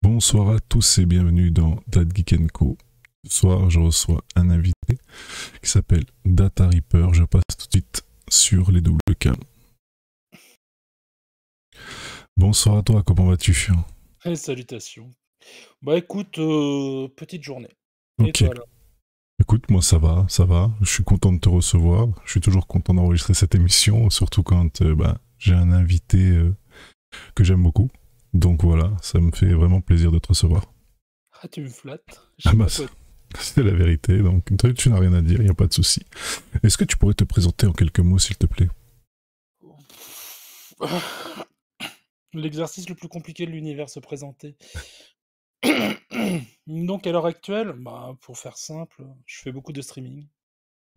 Bonsoir à tous et bienvenue dans Dad Geek & Co. Ce soir, je reçois un invité qui s'appelle Data Reaper. Je passe tout de suite sur les doubles cams. Bonsoir à toi, comment vas-tu? Et salutations. Bah écoute, petite journée. Et Ok. toi là? Écoute, moi ça va, ça va. Je suis content de te recevoir. Je suis toujours content d'enregistrer cette émission, surtout quand j'ai un invité que j'aime beaucoup. Donc voilà, ça me fait vraiment plaisir de te recevoir. Ah, tu me flattes. Je Ah sais bah, pas quoi. c'est la vérité, donc toi, tu n'as rien à dire, il n'y a pas de souci. Est-ce que tu pourrais te présenter en quelques mots, s'il te plaît? L'exercice le plus compliqué de l'univers se présenter. Donc à l'heure actuelle, bah, pour faire simple, je fais beaucoup de streaming.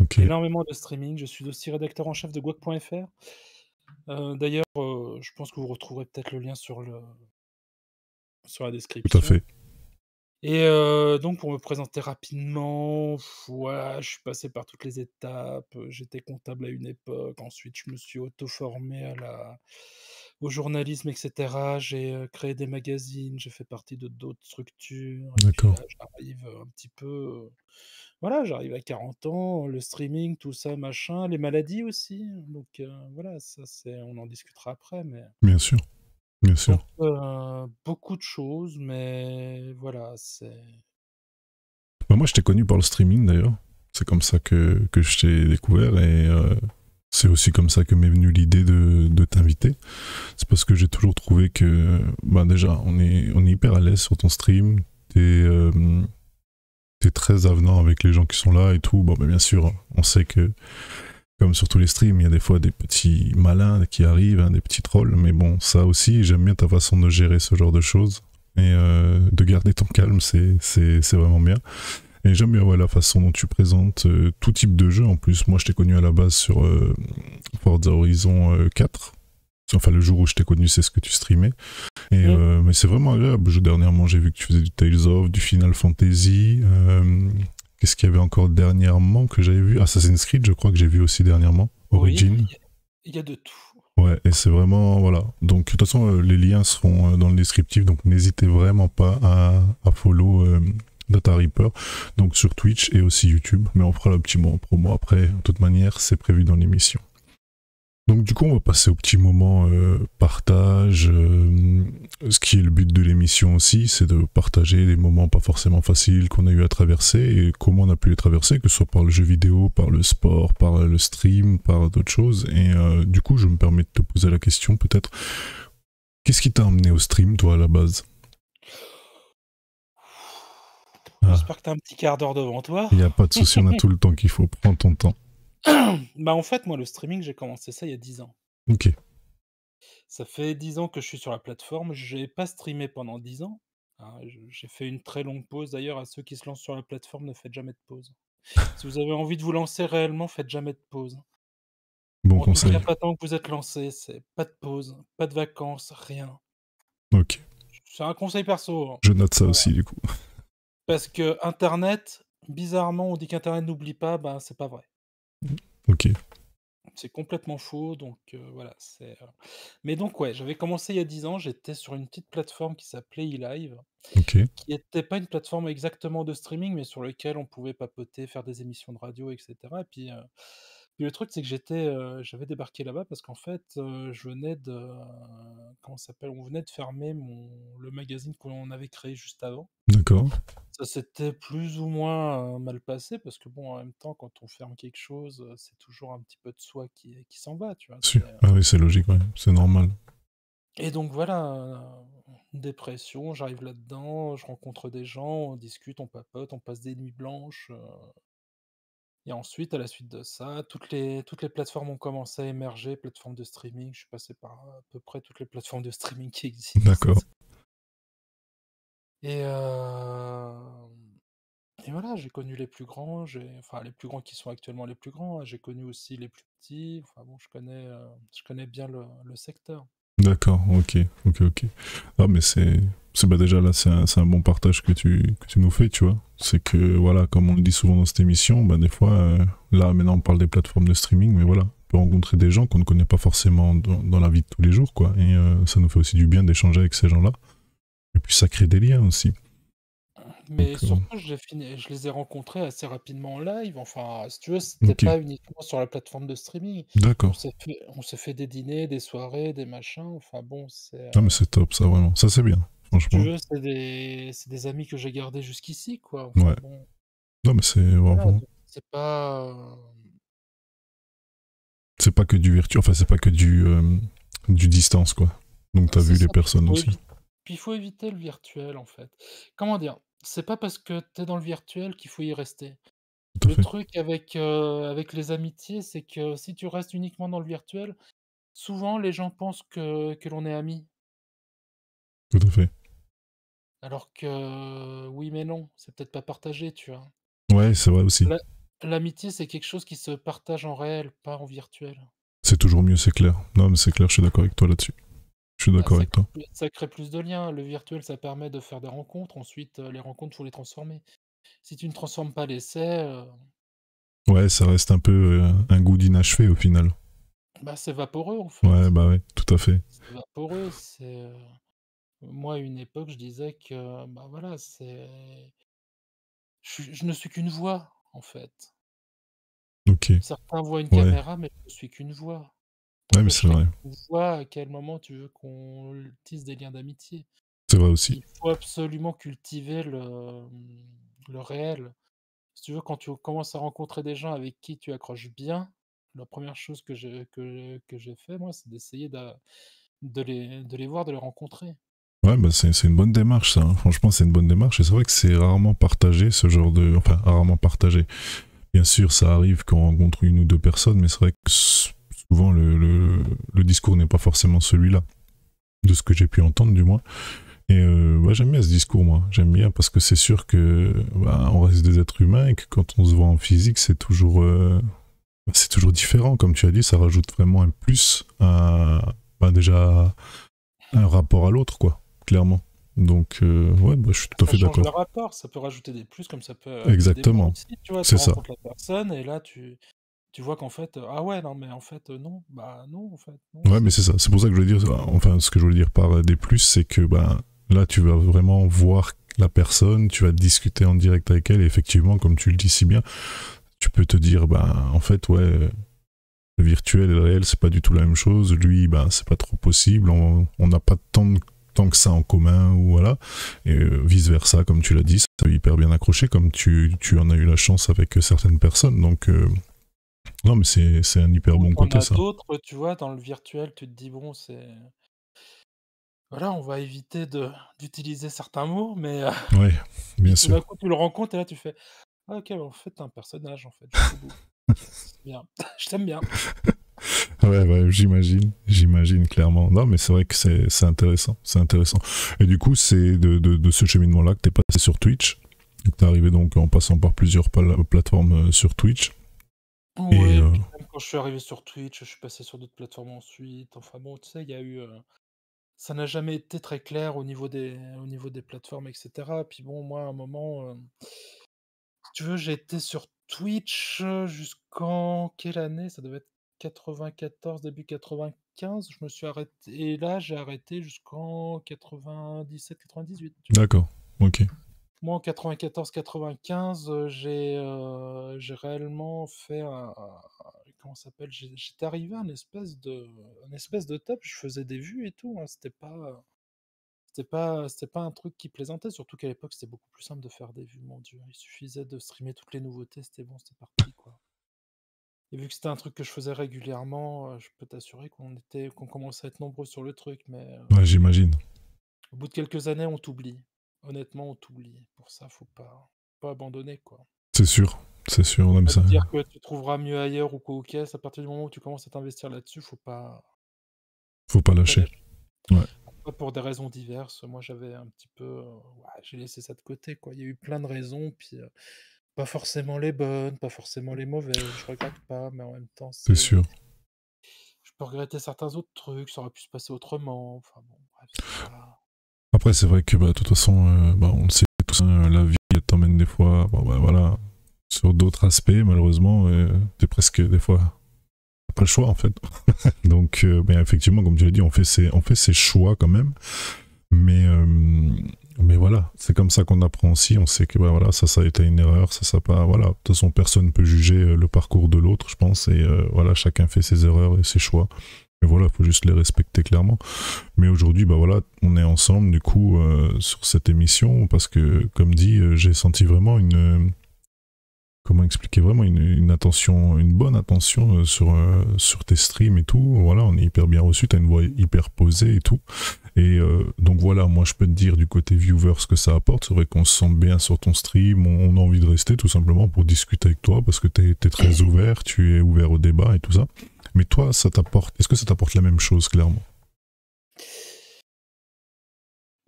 Ok, Énormément de streaming. Je suis aussi rédacteur en chef de Gawk.fr. D'ailleurs, je pense que vous retrouverez peut-être le lien sur la tout à description. fait. Et donc pour me présenter rapidement, voilà, je suis passé par toutes les étapes, j'étais comptable à une époque, ensuite je me suis auto-formé au journalisme et cetera. J'ai, créé des magazines, j'ai fait partie de d'autres structures et puis D'accord. là j'arrive, un petit peu, voilà, j'arrive à 40 ans, le streaming, tout ça, machin, les maladies aussi, donc voilà, ça c'est on en discutera après, mais Bien sûr, bien donc sûr. beaucoup de choses, mais voilà, c'est Bah, moi, je t'ai connu par le streaming d'ailleurs. C'est comme ça que je t'ai découvert et c'est aussi comme ça que m'est venue l'idée de t'inviter. C'est parce que j'ai toujours trouvé que, bah déjà, on est hyper à l'aise sur ton stream. T'es très avenant avec les gens qui sont là et tout. Bon, bah, bien sûr, on sait que, comme sur tous les streams, il y a des fois des petits malins qui arrivent, hein, des petits trolls. Mais bon, ça aussi, j'aime bien ta façon de gérer ce genre de choses. Et de garder ton calme, c'est vraiment bien. Et j'aime bien la façon dont tu présentes tout type de jeu. En plus, moi, je t'ai connu à la base sur Forza Horizon 4. Enfin, le jour où je t'ai connu, c'est ce que tu streamais. Et, mmh. mais c'est vraiment agréable. Dernièrement, j'ai vu que tu faisais du Tales of, du Final Fantasy. Qu'est-ce qu'il y avait encore dernièrement que j'avais vu? Assassin's Creed, je crois que j'ai vu aussi dernièrement. Oui, Origin. il y a de tout. Ouais, et c'est vraiment, voilà. Donc, de toute façon, les liens seront dans le descriptif, donc n'hésitez vraiment pas à follow Data Reaper, donc sur Twitch et aussi YouTube, mais on fera le petit mot en promo après, de toute manière, c'est prévu dans l'émission. Donc du coup, on va passer au petit moment partage. Ce qui est le but de l'émission aussi, c'est de partager des moments pas forcément faciles qu'on a eu à traverser et comment on a pu les traverser, que ce soit par le jeu vidéo, par le sport, par le stream, par d'autres choses. Et du coup, je me permets de te poser la question peut-être, qu'est-ce qui t'a amené au stream, toi, à la base? Ah, J'espère que tu as un petit quart d'heure devant toi. il n'y a pas de souci, on a tout le temps qu'il faut, prends ton temps. Bah, en fait, moi, le streaming, j'ai commencé ça il y a 10 ans. Ok, Ça fait 10 ans que je suis sur la plateforme. J'ai pas streamé pendant 10 ans, hein, je j'ai fait une très longue pause. D'ailleurs, à ceux qui se lancent sur la plateforme, ne faites jamais de pause. Si vous avez envie de vous lancer réellement, faites jamais de pause. bon En tout cas, conseil. pas tant que vous êtes lancé, c'est pas de pause, pas de vacances, rien. Ok, C'est un conseil perso, hein. je note ça Voilà. aussi du coup. Parce que internet, bizarrement, on dit qu'internet n'oublie pas, ben, c'est pas vrai. Ok, C'est complètement faux, donc voilà, mais donc ouais, j'avais commencé il y a 10 ans, j'étais sur une petite plateforme qui s'appelait eLive, ok, qui était pas une plateforme exactement de streaming, mais sur lequel on pouvait papoter, faire des émissions de radio et cetera et puis le truc, c'est que j'avais débarqué là-bas parce qu'en fait, je venais de comment ça s'appelle? On venait de fermer le magazine qu'on avait créé juste avant. d'accord. Ça s'était plus ou moins, mal passé parce que bon, en même temps, quand on ferme quelque chose, c'est toujours un petit peu de soi qui s'en va, tu vois? Ah oui, c'est logique, ouais. C'est normal. Et donc voilà, dépression, j'arrive là-dedans, je rencontre des gens, on discute, on papote, on passe des nuits blanches, et ensuite, à la suite de ça, toutes les plateformes ont commencé à émerger, plateformes de streaming. Je suis passé par à peu près toutes les plateformes de streaming qui D'accord. existent et et voilà, j'ai connu les plus grands, enfin les plus grands qui sont actuellement les plus grands, hein. J'ai connu aussi les plus petits, enfin bon, je connais bien le secteur. D'accord, ok, ok, ok. Ah, mais bah déjà là, c'est un bon partage que tu nous fais, tu vois. C'est que, voilà, comme on le dit souvent dans cette émission, bah des fois, là, maintenant, on parle des plateformes de streaming, mais voilà, on peut rencontrer des gens qu'on ne connaît pas forcément dans la vie de tous les jours, quoi. Et ça nous fait aussi du bien d'échanger avec ces gens-là. Et puis ça crée des liens aussi. Mais Donc, surtout, je les ai rencontrés assez rapidement en live. Enfin, si tu veux, c'était ok, pas uniquement sur la plateforme de streaming. d'accord. On s'est fait des dîners, des soirées, des machins. Enfin bon, Ah, mais c'est top, ça, vraiment. Ça, c'est bien, si tu franchement. veux, c'est des amis que j'ai gardés jusqu'ici, quoi. Enfin Ouais. bon, Non, mais c'est voilà, vraiment. donc c'est pas. C'est pas que du virtuel, enfin, c'est pas que du distance, quoi. Donc, t'as C'est vu les ça. personnes aussi. Puis il faut éviter le virtuel, en fait. Comment dire? C'est pas parce que t'es dans le virtuel qu'il faut y rester. Tout à Le fait. truc avec les amitiés, c'est que si tu restes uniquement dans le virtuel, souvent les gens pensent que l'on est amis. Tout à fait. Alors que oui, mais non, c'est peut-être pas partagé, tu vois? Ouais, c'est vrai aussi. L'a L'amitié, c'est quelque chose qui se partage en réel, pas en virtuel. C'est toujours mieux, c'est clair. Non, mais c'est clair, je suis d'accord avec toi là-dessus. Je suis Bah, d'accord avec toi. ça crée plus de liens. Le virtuel, ça permet de faire des rencontres. Ensuite, les rencontres, faut les transformer. Si tu ne transformes pas l'essai, Ouais, ça reste un peu un goût d'inachevé au final. bah, c'est vaporeux, en Ouais, fait. bah ouais, tout à fait. C'est vaporeux, moi, à une époque, je disais que, bah, voilà, je ne suis qu'une voix, en fait. Ok. Certains voient une Ouais. caméra, mais je ne suis qu'une voix. Ouais, mais Pourquoi je c'est serais vrai. qu'une voix? À quel moment tu veux qu'on tisse des liens d'amitié? C'est vrai aussi. Il faut absolument cultiver le réel. Si tu veux, quand tu commences à rencontrer des gens avec qui tu accroches bien, la première chose que j'ai fait, moi, c'est d'essayer de les voir, de les rencontrer. Ouais, bah c'est une bonne démarche, ça, hein. Franchement, c'est une bonne démarche. Et c'est vrai que c'est rarement partagé, ce genre de. Enfin, rarement partagé. Bien sûr, ça arrive quand on rencontre une ou deux personnes, mais c'est vrai que souvent, le discours n'est pas forcément celui-là. De ce que j'ai pu entendre, du moins. Et ouais, j'aime bien ce discours, moi. J'aime bien parce que c'est sûr que bah, on reste des êtres humains et que quand on se voit en physique, c'est toujours différent. Comme tu as dit, ça rajoute vraiment un plus à bah, déjà un rapport à l'autre, quoi, clairement. Donc, ouais, bah, je suis tout à Ça fait change le d'accord. rapport, ça peut rajouter des plus comme ça peut amener des moins Exactement. aussi, tu vois? Tu C'est ça. rencontres la personne et là tu vois qu'en fait, ah ouais, non, mais en fait, non, bah non, en fait, non, Ouais, mais c'est ça. C'est pour ça que je veux dire, enfin, ce que je voulais dire par des plus, c'est que ben, là, tu vas vraiment voir la personne, tu vas discuter en direct avec elle, et effectivement, comme tu le dis si bien, tu peux te dire, ben, en fait, ouais, le virtuel et le réel, c'est pas du tout la même chose. Lui, ben, c'est pas trop possible. On n'a pas tant que ça en commun, ou voilà. Et vice versa, comme tu l'as dit, ça peut hyper bien accroché, comme tu en as eu la chance avec certaines personnes. Donc, non, mais c'est un hyper ou bon tu en côté, as ça. d'autres, tu vois? Dans le virtuel, tu te dis: «Bon, c'est voilà, on va éviter d'utiliser certains mots», mais Ouais, bien puis tout d'un sûr. coup, tu le rencontres et là, tu fais: «Ah OK, bah, en fait, tu un personnage, en fait, jusqu'au bout. OK, c'est bien, je t'aime bien». Ouais, ouais, j'imagine clairement. Non, mais c'est vrai que c'est intéressant, c'est intéressant. Et du coup, c'est de ce cheminement-là que t'es passé sur Twitch. T'es arrivé donc en passant par plusieurs plateformes sur Twitch. Et Ouais, puis même quand je suis arrivé sur Twitch, je suis passé sur d'autres plateformes ensuite. Enfin bon, tu sais, il y a eu, ça n'a jamais été très clair au niveau des plateformes et cetera. Puis bon, moi, à un moment, si tu veux, j'ai été sur Twitch, jusqu'en quelle année? Ça devait être 94, début 95. Je me suis arrêté et là, j'ai arrêté jusqu'en 97-98, tu vois? d'accord, ok, Moi, en 94-95, j'ai réellement fait comment ça s'appelle? J'étais arrivé à un espèce de top, je faisais des vues et tout, hein. C'était pas un truc qui plaisantait, surtout qu'à l'époque, c'était beaucoup plus simple de faire des vues, mon Dieu. Il suffisait de streamer toutes les nouveautés, c'était bon, c'était parti, quoi. Et vu que c'était un truc que je faisais régulièrement, je peux t'assurer qu'on commençait à être nombreux sur le truc, mais ouais, j'imagine. au bout de quelques années, on t'oublie. Honnêtement, on t'oublie. Pour ça, faut pas abandonner, quoi. C'est sûr, non, mais À ça, te dire que tu trouveras mieux ailleurs ou quoi aux caisses, à partir du moment où tu commences à t'investir là-dessus, faut pas faut pas lâcher. lâcher. Ouais, Pas pour des raisons diverses. Moi, j'avais un petit peu, ouais, j'ai laissé ça de côté, quoi. Il y a eu plein de raisons, puis, pas forcément les bonnes, pas forcément les mauvaises. Je regrette pas, mais en même temps, c'est sûr. je peux regretter certains autres trucs, ça aurait pu se passer autrement. Enfin bon, bref, c'est pas Après, c'est vrai que bah, de toute façon, bah, on le sait tous, hein, la vie elle t'emmène des fois, bon, bah, voilà, sur d'autres aspects, malheureusement, t'es presque des fois t'as pas le choix en fait. Donc, ben, effectivement, comme tu l'as dit, on fait ses choix quand même. Mais c'est comme ça qu'on apprend aussi. On sait que bah, voilà, ça a été une erreur, ça pas. Voilà. De toute façon, personne ne peut juger le parcours de l'autre, je pense. Et voilà, chacun fait ses erreurs et ses choix. Et voilà, il faut juste les respecter clairement. Mais aujourd'hui, bah voilà, on est ensemble du coup sur cette émission parce que, comme dit, j'ai senti vraiment comment expliquer, vraiment une attention, une bonne attention sur tes streams et tout. Voilà, on est hyper bien reçu, t'as une voix hyper posée et tout. Et donc voilà, moi je peux te dire du côté viewer ce que ça apporte. C'est vrai qu'on se sent bien sur ton stream, on a envie de rester tout simplement pour discuter avec toi parce que t'es très ouvert, tu es ouvert au débat et tout ça. Mais toi, ça t'apporte, est-ce que ça t'apporte la même chose clairement?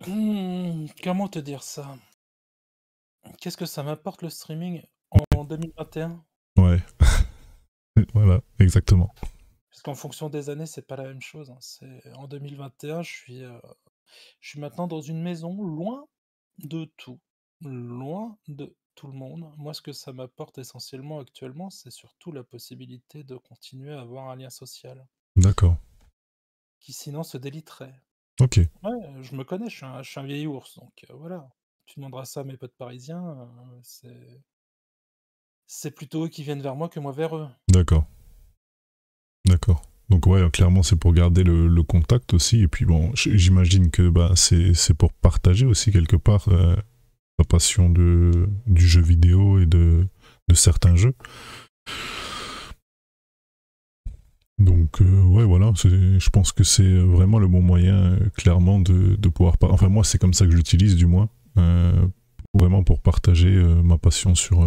Comment te dire ça? Qu'est-ce que ça m'apporte le streaming en 2021? Ouais, voilà, exactement. Parce qu'en fonction des années, c'est pas la même chose, hein. En 2021, je suis maintenant dans une maison loin de tout, loin de tout le monde. Moi, ce que ça m'apporte essentiellement actuellement, c'est surtout la possibilité de continuer à avoir un lien social, D'accord. qui sinon se déliterait. Ok. Ouais, je me connais, je suis un vieil ours, donc voilà. Tu demanderas ça à mes potes parisiens, c'est plutôt eux qui viennent vers moi que moi vers eux. D'accord. D'accord. Donc ouais, clairement c'est pour garder le contact aussi. Et puis bon, j'imagine que bah, c'est pour partager aussi quelque part la passion du jeu vidéo et de certains jeux. Donc ouais voilà, je pense que c'est vraiment le bon moyen clairement de pouvoir... Enfin moi c'est comme ça que je l'utilise du moins. Vraiment pour partager ma passion sur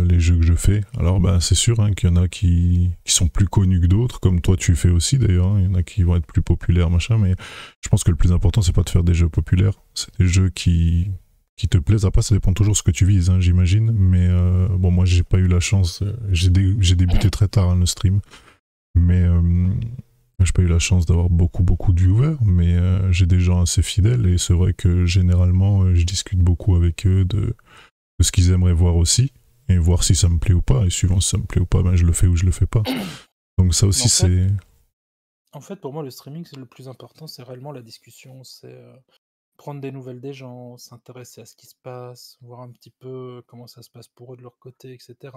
les jeux que je fais. Alors ben, c'est sûr hein, qu'il y en a qui sont plus connus que d'autres, comme toi tu fais aussi d'ailleurs, hein. Il y en a qui vont être plus populaires, machin, mais je pense que le plus important c'est pas de faire des jeux populaires, c'est des jeux qui te plaisent. Après ça dépend toujours de ce que tu vises, hein, j'imagine, mais bon moi j'ai pas eu la chance, j'ai débuté très tard hein, le stream, mais j'ai pas eu la chance d'avoir beaucoup de viewers, mais j'ai des gens assez fidèles et c'est vrai que généralement je discute beaucoup avec eux de ce qu'ils aimeraient voir aussi et voir si ça me plaît ou pas. Et suivant si ça me plaît ou pas, ben je le fais ou je le fais pas. Donc ça aussi c'est... En fait, pour moi, le streaming, c'est le plus important, c'est réellement la discussion, c'est prendre des nouvelles des gens, s'intéresser à ce qui se passe, voir un petit peu comment ça se passe pour eux de leur côté, etc.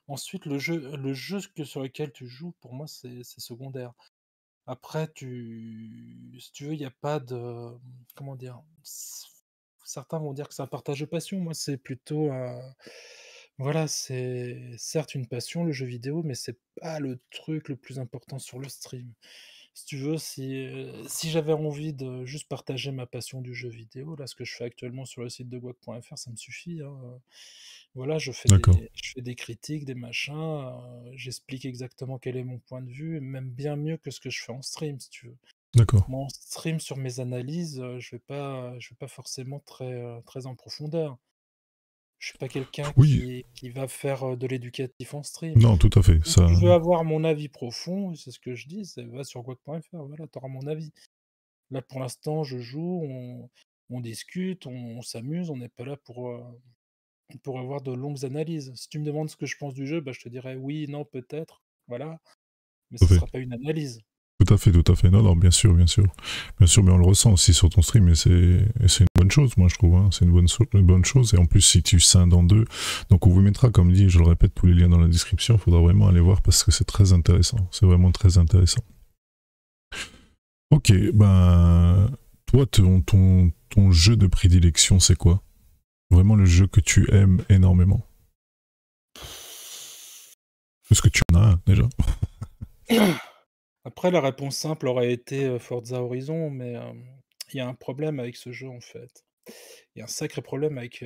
Ensuite, sur lequel tu joues, pour moi, c'est secondaire. Après, si tu veux, il n'y a pas de, comment dire, certains vont dire que c'est un partage de passion. Moi, c'est plutôt voilà, c'est certes une passion, le jeu vidéo, mais c'est pas le truc le plus important sur le stream. Si tu veux, si j'avais envie de juste partager ma passion du jeu vidéo, là, ce que je fais actuellement sur le site de GOG.fr, ça me suffit, hein. Voilà, D'accord, je fais des critiques, des machins, j'explique exactement quel est mon point de vue, même bien mieux que ce que je fais en stream, si tu veux. d'accord. Moi, en stream, sur mes analyses, je vais pas forcément très en profondeur. Je suis pas quelqu'un Oui, qui va faire, de l'éducatif en stream. non, tout à fait. Si Ça, tu veux avoir mon avis profond, c'est ce que je dis, c'est va sur GOG.fr, voilà, tu auras mon avis. Là, pour l'instant, je joue, on discute, on s'amuse, on n'est pas là pour avoir de longues analyses. Si tu me demandes ce que je pense du jeu, bah, je te dirais: «Oui, non, peut-être», voilà, mais tout à ce fait. sera pas une analyse. Tout à fait, tout à fait. Non, non, bien sûr, bien sûr. Bien sûr, mais on le ressent aussi sur ton stream et c'est une bonne chose, moi, je trouve. Hein. C'est une bonne chose. Et en plus, si tu scindes en deux, donc on vous mettra, comme dit, je le répète, tous les liens dans la description. Il faudra vraiment aller voir parce que c'est très intéressant. C'est vraiment très intéressant. Ok, ben, toi, ton jeu de prédilection, c'est quoi? Vraiment le jeu que tu aimes énormément? Est-ce que tu en as un, déjà? Après, la réponse simple aurait été, Forza Horizon, mais, il y a un problème avec ce jeu, en fait. Il y a un sacré problème avec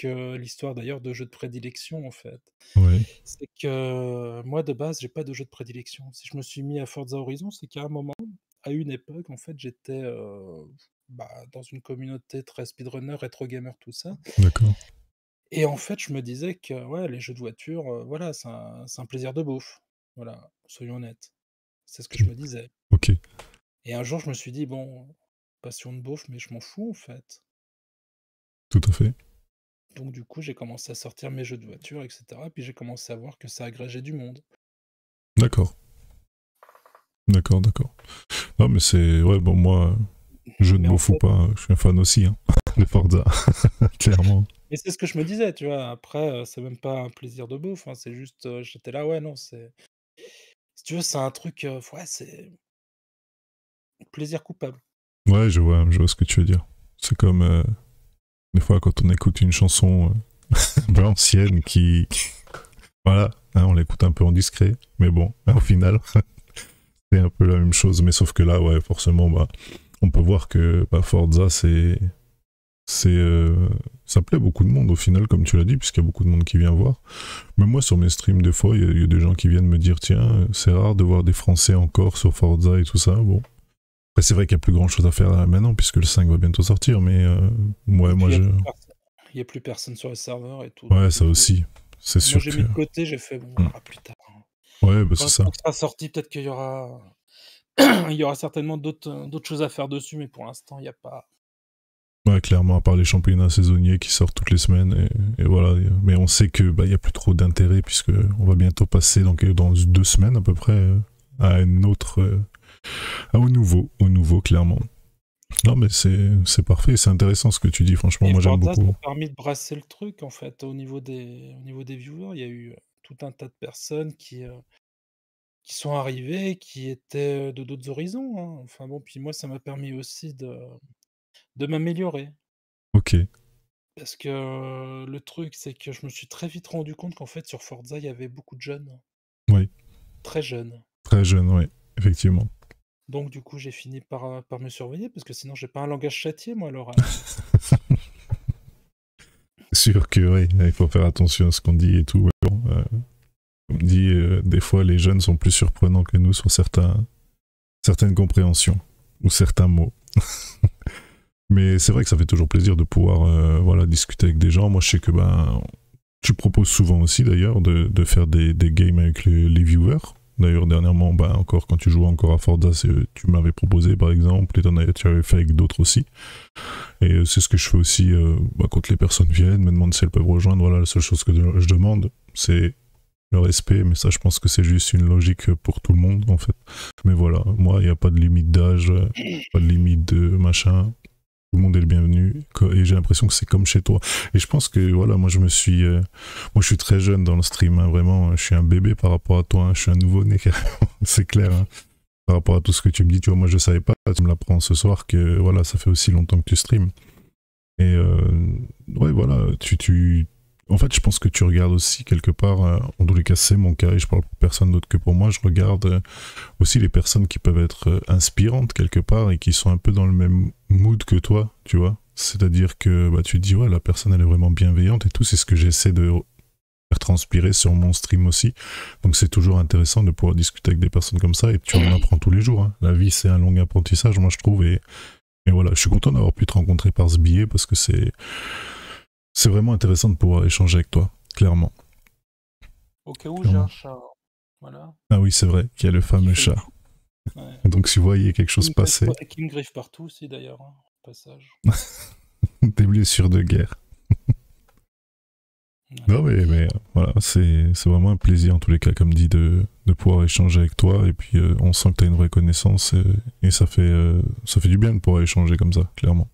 l'histoire d'ailleurs de jeu de prédilection, en fait. Ouais, C'est que moi, de base, j'ai pas de jeu de prédilection. Si je me suis mis à Forza Horizon, c'est qu'à un moment, à une époque, en fait, j'étais, bah, dans une communauté très speedrunner, rétro gamer, tout ça, d'accord. et en fait, je me disais que, ouais, les jeux de voiture, voilà, c'est un plaisir de beauf. Voilà, soyons honnêtes. C'est ce que je me disais, Ok, et un jour, je me suis dit: «Bon, passion de beauf, mais je m'en fous, en fait». tout à fait. Donc du coup, j'ai commencé à sortir mes jeux de voiture, et cetera, puis j'ai commencé à voir que ça agrégeait du monde. D'accord, d'accord, d'accord. Non, mais c'est... Ouais, bon, moi, jeu de Mais en beauf ou fait pas, je suis un fan aussi. Hein. de Forza, clairement. Et c'est ce que je me disais, tu vois? Après, c'est même pas un plaisir de beauf, hein, c'est juste, j'étais là, ouais, non, c'est si tu veux, c'est un truc, ouais, c'est plaisir coupable. Ouais, je vois ce que tu veux dire. C'est comme des fois quand on écoute une chanson un peu ancienne voilà, hein, on l'écoute un peu en discret, mais bon, au final, c'est un peu la même chose, mais sauf que là, ouais, forcément, bah, on peut voir que bah, Forza, ça plaît beaucoup de monde au final, comme tu l'as dit, puisqu'il y a beaucoup de monde qui vient voir. Même moi, sur mes streams, des fois, il y a des gens qui viennent me dire, tiens, c'est rare de voir des Français encore sur Forza et tout ça. Bon. Après, c'est vrai qu'il n'y a plus grand chose à faire maintenant, puisque le 5 va bientôt sortir, mais ouais, Et moi, puis je. il y a plus personne sur le serveur et tout, donc Ouais, du ça coup, aussi. C'est moi sûr j'ai que. mis de côté, j'ai fait: «Bon, on verra plus tard, hein». Ouais, bah Quand c'est le ça. 5 sera sorti, peut-être qu'il y aura il y aura certainement d'autres choses à faire dessus, mais pour l'instant, il y a pas Ouais, clairement, à part les championnats saisonniers qui sortent toutes les semaines, et voilà. Mais on sait que bah, y a plus trop d'intérêt, puisque on va bientôt passer donc, dans 2 semaines à peu près à un autre. Au nouveau, clairement. Non, mais c'est parfait, c'est intéressant ce que tu dis, franchement, et moi j'aime Forza, ça beaucoup. a permis de brasser le truc, en fait, au niveau des viewers. Il y a eu, tout un tas de personnes qui sont arrivées, qui étaient, de d'autres horizons, hein. Enfin bon, puis moi, ça m'a permis aussi de m'améliorer. Ok, Parce que le truc, c'est que je me suis très vite rendu compte qu'en fait, sur Forza, il y avait beaucoup de jeunes, oui, très jeunes. très jeune, oui, effectivement. Donc du coup, j'ai fini par me surveiller parce que sinon j'ai pas un langage châtié moi à l'oral. C'est sûr que oui, il faut faire attention à ce qu'on dit et tout. Mais bon, on dit, des fois, les jeunes sont plus surprenants que nous sur certaines compréhensions ou certains mots. Mais c'est vrai que ça fait toujours plaisir de pouvoir voilà, discuter avec des gens. Moi, je sais que ben, tu proposes souvent aussi d'ailleurs de faire des games avec les viewers. D'ailleurs, dernièrement, bah, encore quand tu jouais encore à Forza, tu m'avais proposé par exemple, et tu avais fait avec d'autres aussi. Et c'est ce que je fais aussi bah, quand les personnes viennent, me demandent si elles peuvent rejoindre. Voilà, la seule chose que je demande, c'est le respect, mais ça, je pense que c'est juste une logique pour tout le monde en fait. Mais voilà, moi, il n'y a pas de limite d'âge, pas de limite de machin. Tout le monde est le bienvenu et j'ai l'impression que c'est comme chez toi. Et je pense que voilà, moi je suis très jeune dans le stream, hein, vraiment, je suis un bébé par rapport à toi, hein, je suis un nouveau-né carrément, c'est clair. Hein. Par rapport à tout ce que tu me dis, tu vois, moi je savais pas, tu me l'apprends ce soir que voilà, ça fait aussi longtemps que tu streams. Et ouais, voilà, en fait, je pense que tu regardes aussi quelque part, en tous les cas, c'est mon cas, et je parle pour personne d'autre que pour moi, je regarde aussi les personnes qui peuvent être inspirantes quelque part et qui sont un peu dans le même mood que toi, tu vois. C'est-à-dire que bah, tu te dis, ouais, la personne, elle est vraiment bienveillante et tout, c'est ce que j'essaie de faire transpirer sur mon stream aussi. Donc c'est toujours intéressant de pouvoir discuter avec des personnes comme ça et tu en apprends tous les jours. Hein. La vie, c'est un long apprentissage, moi, je trouve, et voilà, je suis content d'avoir pu te rencontrer par ce biais parce que c'est vraiment intéressant de pouvoir échanger avec toi, clairement. Au cas où j'ai un chat, voilà. Ah oui, c'est vrai qu'il y a le fameux fait le chat. fou. Ouais. Donc si vous voyez quelque chose passer, Qui me griffe partout aussi d'ailleurs, hein, au passage. des blessures de guerre. Ouais. Non mais voilà, c'est vraiment un plaisir en tous les cas, comme dit, de pouvoir échanger avec toi. Et puis on sent que tu as une vraie connaissance et ça fait du bien de pouvoir échanger comme ça, clairement.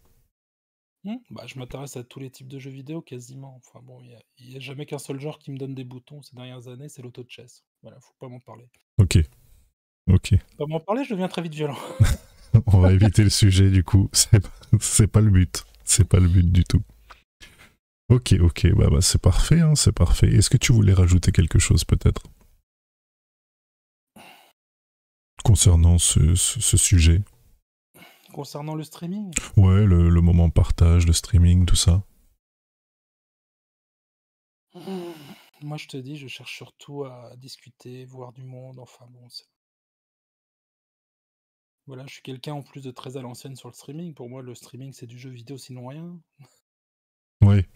Bah, je m'intéresse à tous les types de jeux vidéo quasiment. Enfin bon, il y a jamais qu'un seul genre qui me donne des boutons ces dernières années, c'est l'auto-chess. Voilà, faut pas m'en parler. Ok, ok. Pas m'en parler, je deviens très vite violent. On va éviter le sujet du coup, c'est pas le but. C'est pas le but du tout. Ok, bah c'est parfait, hein, c'est parfait. Est-ce que tu voulais rajouter quelque chose peut-être concernant ce sujet? Concernant le streaming, Ouais, le moment partage, le streaming, tout ça. moi je te dis, je cherche surtout à discuter, voir du monde, enfin bon, voilà, je suis quelqu'un en plus de très à l'ancienne sur le streaming. Pour moi, le streaming, c'est du jeu vidéo, sinon rien. Ouais,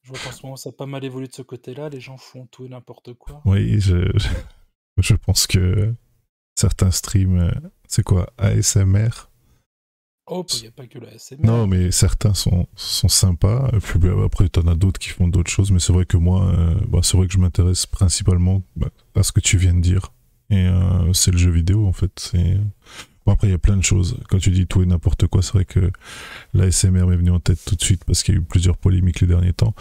Je vois qu'en ce moment, ça a pas mal évolué de ce côté-là. Les gens font tout et n'importe quoi. oui, je pense que certains streams, c'est quoi, ASMR? Oh, il n'y a pas que la ASMR. Non, mais certains sont sympas. Et puis après, t'en as d'autres qui font d'autres choses. Mais c'est vrai que moi, bah, c'est vrai que je m'intéresse principalement à ce que tu viens de dire. Et c'est le jeu vidéo, en fait. Bon, après, il y a plein de choses. Quand tu dis tout et n'importe quoi, c'est vrai que l'ASMR m'est venu en tête tout de suite parce qu'il y a eu plusieurs polémiques les derniers temps.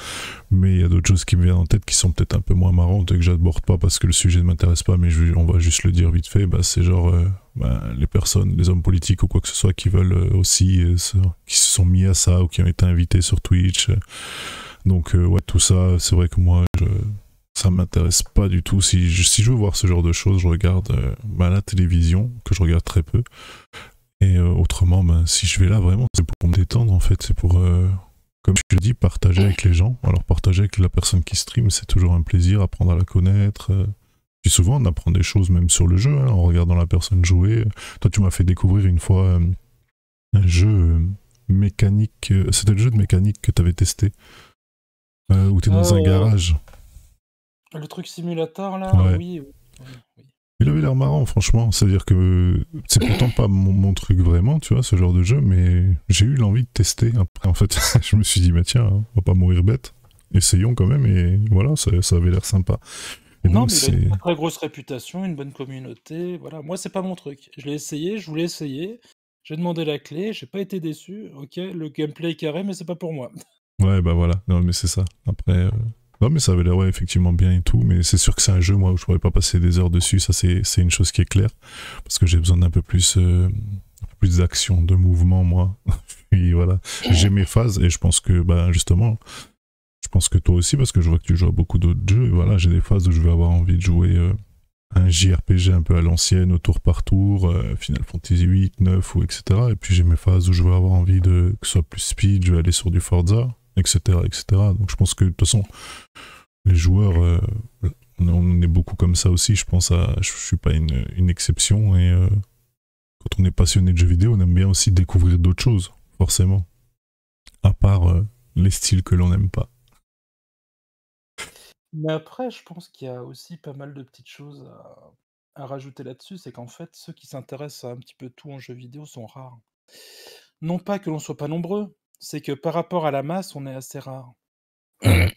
Mais il y a d'autres choses qui me viennent en tête qui sont peut-être un peu moins marrantes et que j'aborde pas parce que le sujet ne m'intéresse pas, mais on va juste le dire vite fait. Bah, c'est genre les personnes, les hommes politiques ou quoi que ce soit qui veulent aussi, qui se sont mis à ça ou qui ont été invités sur Twitch. Donc, ouais, tout ça, c'est vrai que moi, ça m'intéresse pas du tout. Si je veux voir ce genre de choses, je regarde la télévision, que je regarde très peu. Et autrement, si je vais là, vraiment, c'est pour me détendre, en fait. C'est pour, comme je le dis, partager avec les gens. Alors, partager avec la personne qui stream, c'est toujours un plaisir, apprendre à la connaître. Puis souvent, on apprend des choses même sur le jeu, hein, en regardant la personne jouer. Toi, tu m'as fait découvrir une fois un jeu mécanique. C'était le jeu de mécanique que tu avais testé, où tu es dans un garage. Le truc simulateur, là, Ouais. oui. Il avait l'air marrant, franchement. C'est-à-dire que c'est pourtant pas mon truc vraiment, tu vois, ce genre de jeu, mais j'ai eu l'envie de tester. Après, en fait, je me suis dit, bah tiens, on va pas mourir bête. Essayons quand même, et voilà, ça avait l'air sympa. Et Non, donc, mais il a une très grosse réputation, une bonne communauté. Voilà, moi, c'est pas mon truc. Je l'ai essayé, je voulais essayer. J'ai demandé la clé, j'ai pas été déçu. Ok, le gameplay est carré, mais c'est pas pour moi. Ouais, bah voilà, non, mais c'est ça. Après, non, mais ça avait l'air, ouais, effectivement bien et tout, mais c'est sûr que c'est un jeu, moi, où je pourrais pas passer des heures dessus, ça, c'est une chose qui est claire, parce que j'ai besoin d'un peu plus d'action, de mouvement, moi. Et voilà, j'ai mes phases, et je pense que, bah, justement, je pense que toi aussi, parce que je vois que tu joues à beaucoup d'autres jeux, et voilà, j'ai des phases où je vais avoir envie de jouer un JRPG un peu à l'ancienne, au tour par tour, Final Fantasy 8, 9, ou etc. Et puis j'ai mes phases où je vais avoir envie que ce soit plus speed, je vais aller sur du Forza, etc., etc. Donc je pense que, de toute façon, les joueurs, on est beaucoup comme ça aussi, je suis pas une exception, et quand on est passionné de jeux vidéo, on aime bien aussi découvrir d'autres choses, forcément, à part les styles que l'on n'aime pas. Mais après, je pense qu'il y a aussi pas mal de petites choses à rajouter là-dessus, c'est qu'en fait, ceux qui s'intéressent à un petit peu tout en jeu vidéo sont rares. Non pas que l'on soit pas nombreux, c'est que par rapport à la masse, on est assez rare. Ouais.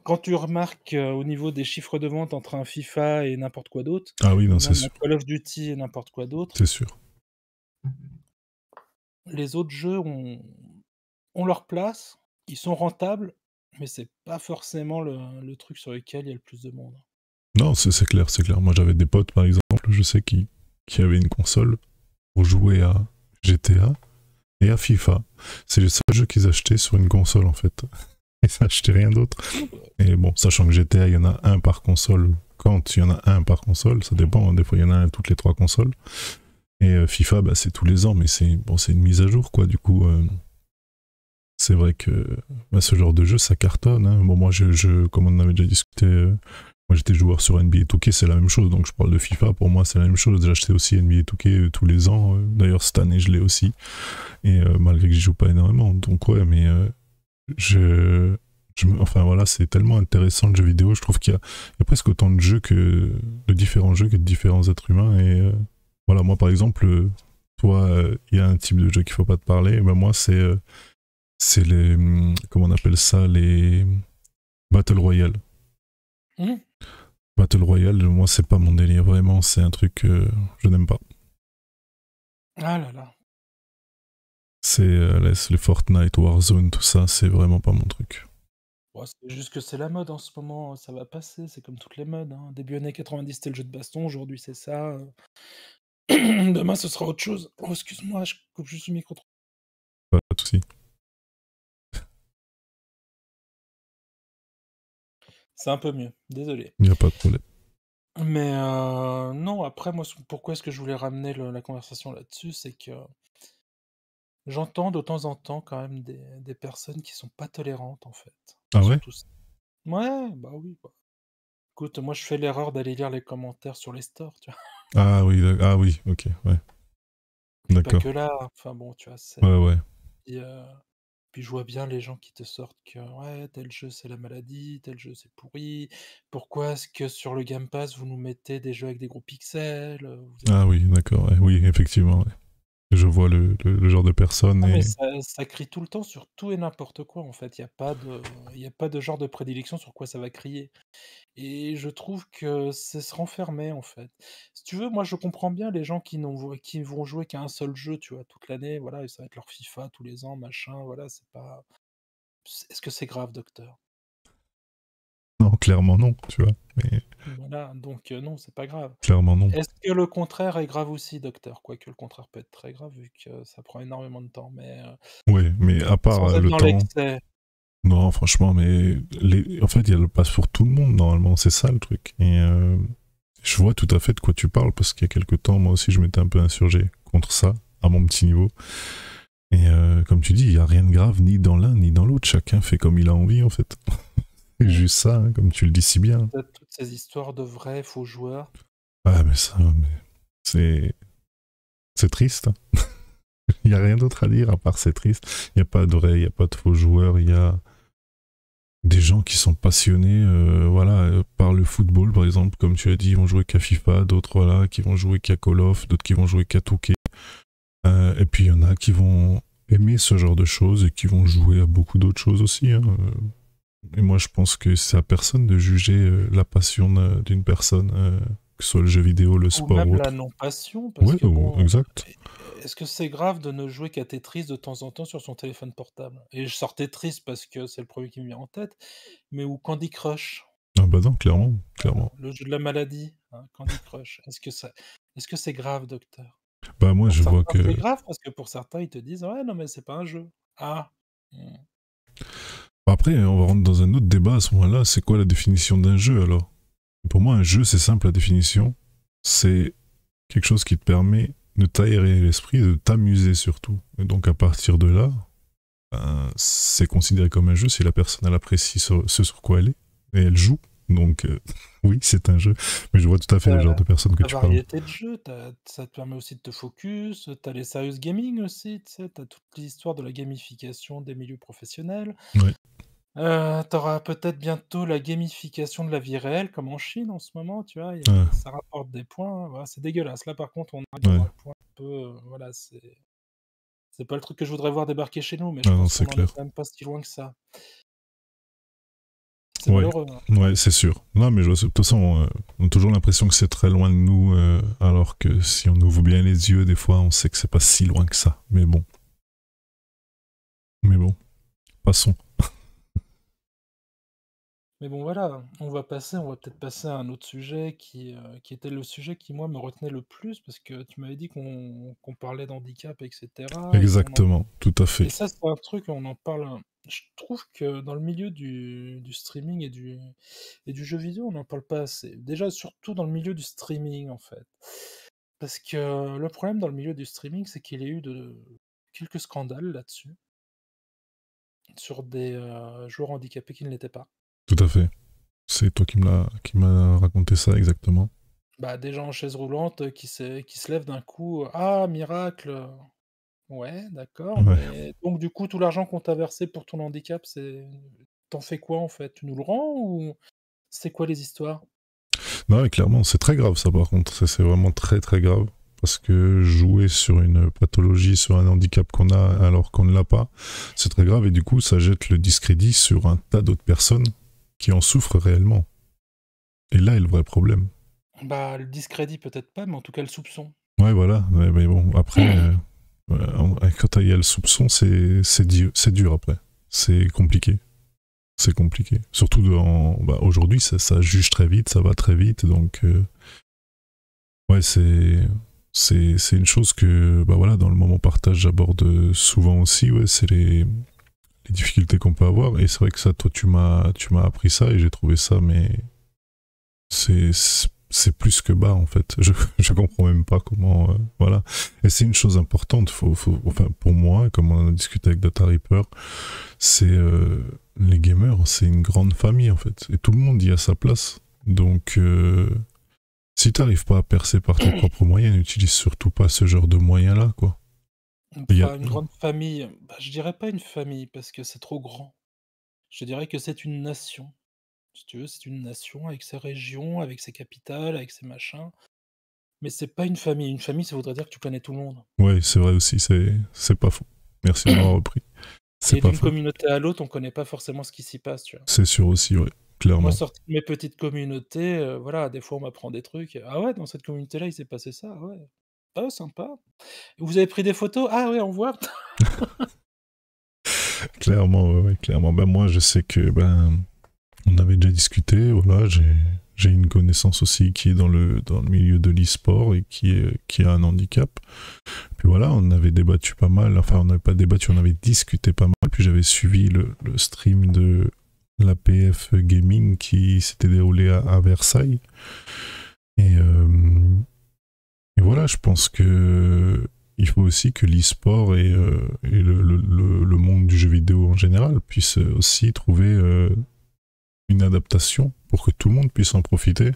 Quand tu remarques au niveau des chiffres de vente entre un FIFA et n'importe quoi d'autre, Ah oui, non, ou c'est même un sûr, Call of Duty et n'importe quoi d'autre, c'est sûr. les autres jeux ont leur place, ils sont rentables, mais c'est pas forcément le truc sur lequel il y a le plus de monde. Non, c'est clair, c'est clair. Moi, j'avais des potes, par exemple, je sais, qui avaient une console pour jouer à GTA et à FIFA. C'est le seul jeu qu'ils achetaient sur une console, en fait. Ils n'achetaient rien d'autre. Et bon, sachant que GTA, il y en a un par console. Quand il y en a un par console, ça dépend. Hein, des fois, il y en a un toutes les 3 consoles. Et FIFA, bah, c'est tous les ans, mais c'est une mise à jour, quoi. Du coup, c'est vrai que bah, ce genre de jeu, ça cartonne. Hein. Bon, moi, comme on en avait déjà discuté, moi j'étais joueur sur NBA 2K, c'est la même chose. Donc je parle de FIFA, pour moi c'est la même chose. J'achetais aussi NBA 2K tous les ans. D'ailleurs, cette année, je l'ai aussi. Et malgré que j'y joue pas énormément. Donc ouais, mais enfin voilà, c'est tellement intéressant le jeu vidéo. Je trouve qu'il y a presque autant de jeux de différents jeux que de différents êtres humains. Et voilà, moi par exemple, toi, il y a un type de jeu qu'il faut pas te parler. Et ben moi, c'est les, comment on appelle ça, les Battle Royale. Battle Royale, moi, c'est pas mon délire, vraiment, c'est un truc que je n'aime pas. Ah là là. C'est les Fortnite, Warzone, tout ça, c'est vraiment pas mon truc. Ouais, c'est juste que c'est la mode en ce moment, ça va passer, c'est comme toutes les modes. Hein. Début années 90, c'était le jeu de baston, aujourd'hui c'est ça. Demain, ce sera autre chose. Oh, excuse-moi, je coupe juste le micro. Pas de soucis. C'est un peu mieux, désolé. Il n'y a pas de problème. Mais non, après, moi, pourquoi est-ce que je voulais ramener la conversation là-dessus, c'est que j'entends de temps en temps quand même des personnes qui sont pas tolérantes, en fait. Ah ouais? Surtout ça. Ouais, bah oui. Bah. Écoute, moi, je fais l'erreur d'aller lire les commentaires sur les stores, tu vois. Ah oui, ok, ouais. Puis pas D'accord. que là, enfin bon, tu vois, c'est... Ouais, ouais. Et, puis je vois bien les gens qui te sortent que ouais, tel jeu c'est la maladie, tel jeu c'est pourri. Pourquoi est-ce que sur le Game Pass vous nous mettez des jeux avec des gros pixels? Vous êtes... Ah oui, d'accord, ouais. Oui, effectivement, ouais. Je vois le genre de personne Ah mais et ça crie tout le temps sur tout et n'importe quoi, en fait. Il y a pas de genre de prédilection sur quoi ça va crier et je trouve que c'est se renfermer, en fait. Si tu veux, moi, je comprends bien les gens qui vont jouer qu'à un seul jeu, tu vois, toute l'année, voilà et ça va être leur FIFA tous les ans, machin, voilà, c'est pas est-ce que c'est grave, docteur? non, clairement non, tu vois? Mais Voilà, donc non, c'est pas grave. clairement non. Est-ce que le contraire est grave aussi, docteur? Quoique le contraire peut être très grave vu que ça prend énormément de temps, mais Ouais, mais à part, sans être le dans temps, l'excès. non, franchement, mais en fait, il y a le pass pour tout le monde, normalement, c'est ça le truc. Et je vois tout à fait de quoi tu parles, parce qu'il y a quelque temps, moi aussi, je m'étais un peu insurgé contre ça, à mon petit niveau. Et comme tu dis, il n'y a rien de grave ni dans l'un ni dans l'autre. Chacun fait comme il a envie, en fait. C'est Mmh. juste ça, hein, comme tu le dis si bien. Peut-être toutes ces histoires de vrais faux joueurs. Ah, mais ça, mais c'est c'est triste, hein. Il n'y a rien d'autre à dire à part c'est triste. Il n'y a pas de vrai, il n'y a pas de faux joueurs, il y a des gens qui sont passionnés voilà, par le football, par exemple, comme tu as dit, ils vont jouer qu'à FIFA, d'autres voilà, qui vont jouer qu'à Call of, d'autres qui vont jouer qu'à Touquet. Et puis il y en a qui vont aimer ce genre de choses et qui vont jouer à beaucoup d'autres choses aussi, hein. Et moi, je pense que c'est à personne de juger la passion d'une personne, que ce soit le jeu vidéo, le Ou sport même ou la autre. non-passion parce Ouais, que bon, exact. est-ce que c'est grave de ne jouer qu'à Tetris de temps en temps sur son téléphone portable? Et je sors Tetris parce que c'est le premier qui me vient en tête, mais ou Candy Crush, Ah bah non, clairement, clairement. le jeu de la maladie, hein, Candy Crush. Est-ce que c'est grave, docteur? Bah moi, Pour je vois certains, que c'est grave parce que pour certains, ils te disent: «Ouais, non, mais c'est pas un jeu». Ah! Mmh. après, on va rentrer dans un autre débat à ce moment-là. C'est quoi la définition d'un jeu alors? Pour moi, un jeu, c'est simple la définition. C'est quelque chose qui te permet de t'aérer l'esprit, de t'amuser surtout. Et donc à partir de là, ben, c'est considéré comme un jeu si la personne elle apprécie ce sur quoi elle est et elle joue. Donc oui, c'est un jeu. Mais je vois tout à fait le genre de personne que La tu parles. variété de jeux, ça te permet aussi de te focus, tu as les serious gaming aussi, tu sais, tu as toute l'histoire de la gamification des milieux professionnels. Ouais. Tu auras peut-être bientôt la gamification de la vie réelle comme en Chine en ce moment, tu vois? Ah, Ça rapporte des points, voilà, c'est dégueulasse. Là, par contre, on arrive ouais. dans le point un peu, voilà, c'est pas le truc que je voudrais voir débarquer chez nous, mais Ah je non, pense c'est qu'on en est clair. quand même pas si loin que ça. C'est Ouais. malheureux, hein. Ouais, c'est sûr. Non, mais de toute façon, on a toujours l'impression que c'est très loin de nous, alors que si on ouvre bien les yeux, des fois, on sait que c'est pas si loin que ça. Mais bon, passons. Mais bon voilà, on va peut-être passer à un autre sujet qui était le sujet qui moi me retenait le plus parce que tu m'avais dit qu'on parlait d'handicap et cetera Exactement, tout à fait. et ça c'est un truc on en parle je trouve que dans le milieu du streaming et du jeu vidéo, on n'en parle pas assez. Déjà surtout dans le milieu du streaming en fait. Parce que le problème dans le milieu du streaming, c'est qu'il y a eu quelques scandales là-dessus, sur des, joueurs handicapés qui ne l'étaient pas. Tout à fait. C'est toi qui m'a raconté ça exactement. Bah, des gens en chaise roulante, qui se lèvent d'un coup, «Ah miracle!» Ouais, d'accord, Ouais. mais donc du coup, tout l'argent qu'on t'a versé pour ton handicap, tu fais quoi en fait? Tu nous le rends ou c'est quoi les histoires? Non, mais clairement, c'est très grave ça par contre. Ça, c'est vraiment très très grave. Parce que jouer sur une pathologie, sur un handicap qu'on a alors qu'on ne l'a pas, c'est très grave et du coup, ça jette le discrédit sur un tas d'autres personnes qui en souffrent réellement. Et là est le vrai problème. Bah, le discrédit peut-être pas, mais en tout cas le soupçon. Ouais, voilà. Ouais, mais bon, après, quand il y a le soupçon, c'est dur après. C'est compliqué. C'est compliqué. Surtout aujourd'hui, ça juge très vite, ça va très vite. Donc, ouais, c'est une chose que, bah voilà, dans le moment partage, j'aborde souvent aussi. Ouais, c'est les difficultés qu'on peut avoir. Et c'est vrai que ça, toi, tu m'as appris ça et j'ai trouvé ça, mais c'est c'est plus que bas en fait. Je comprends même pas comment voilà. Et c'est une chose importante. Enfin pour moi, comme on en a discuté avec Data Reaper, c'est les gamers, c'est une grande famille en fait. Et tout le monde y a sa place. Donc si t'arrives pas à percer par tes propres moyens, n'utilise surtout pas ce genre de moyens là quoi. Il y a... Enfin, une grande famille, bah, je dirais pas une famille parce que c'est trop grand. Je dirais que c'est une nation. Si tu veux, c'est une nation avec ses régions, avec ses capitales, avec ses machins. Mais c'est pas une famille. Une famille, ça voudrait dire que tu connais tout le monde. Ouais, c'est vrai aussi, c'est pas faux. Merci de m'avoir repris. C'est Et pas d'une faux. communauté à l'autre, on connaît pas forcément ce qui s'y passe, tu vois? C'est sûr aussi, ouais, Moi, clairement. sorti de mes petites communautés, voilà, des fois, on m'apprend des trucs. «Ah ouais, dans cette communauté-là, il s'est passé ça, ah ouais. Ah sympa. Vous avez pris des photos? Ah ouais, on voit». Clairement, ouais, ouais, clairement. Ben moi, je sais que on avait déjà discuté. Voilà, j'ai une connaissance aussi qui est dans le milieu de l'e-sport et qui a un handicap. Puis voilà, on avait débattu pas mal. Enfin, on n'avait pas débattu, on avait discuté pas mal. Puis j'avais suivi le stream de l'APF Gaming qui s'était déroulé à Versailles. Et, et voilà, je pense que il faut aussi que l'e-sport et le monde du jeu vidéo en général puissent aussi trouver une adaptation pour que tout le monde puisse en profiter.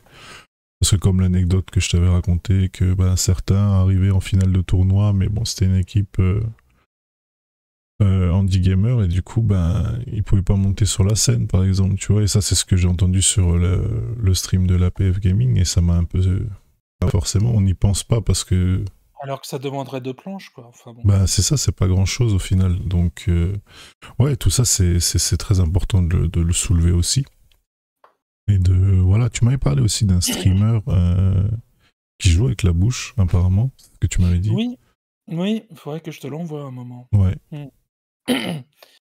Parce que comme l'anecdote que je t'avais racontée, que certains arrivaient en finale de tournoi, mais bon, c'était une équipe Andy Gamer, et du coup, ils pouvaient pas monter sur la scène, par exemple, tu vois. Et ça, c'est ce que j'ai entendu sur le stream de l'APF Gaming, et ça m'a un peu... forcément, on n'y pense pas, parce que... Alors que ça demanderait 2 planches, quoi, enfin bon. c'est ça, c'est pas grand-chose au final. Donc, ouais, tout ça, c'est très important de le soulever aussi. Et voilà, tu m'avais parlé aussi d'un streamer qui joue avec la bouche, apparemment, c'est ce que tu m'avais dit. Oui, oui, il faudrait que je te l'envoie un moment. Ouais,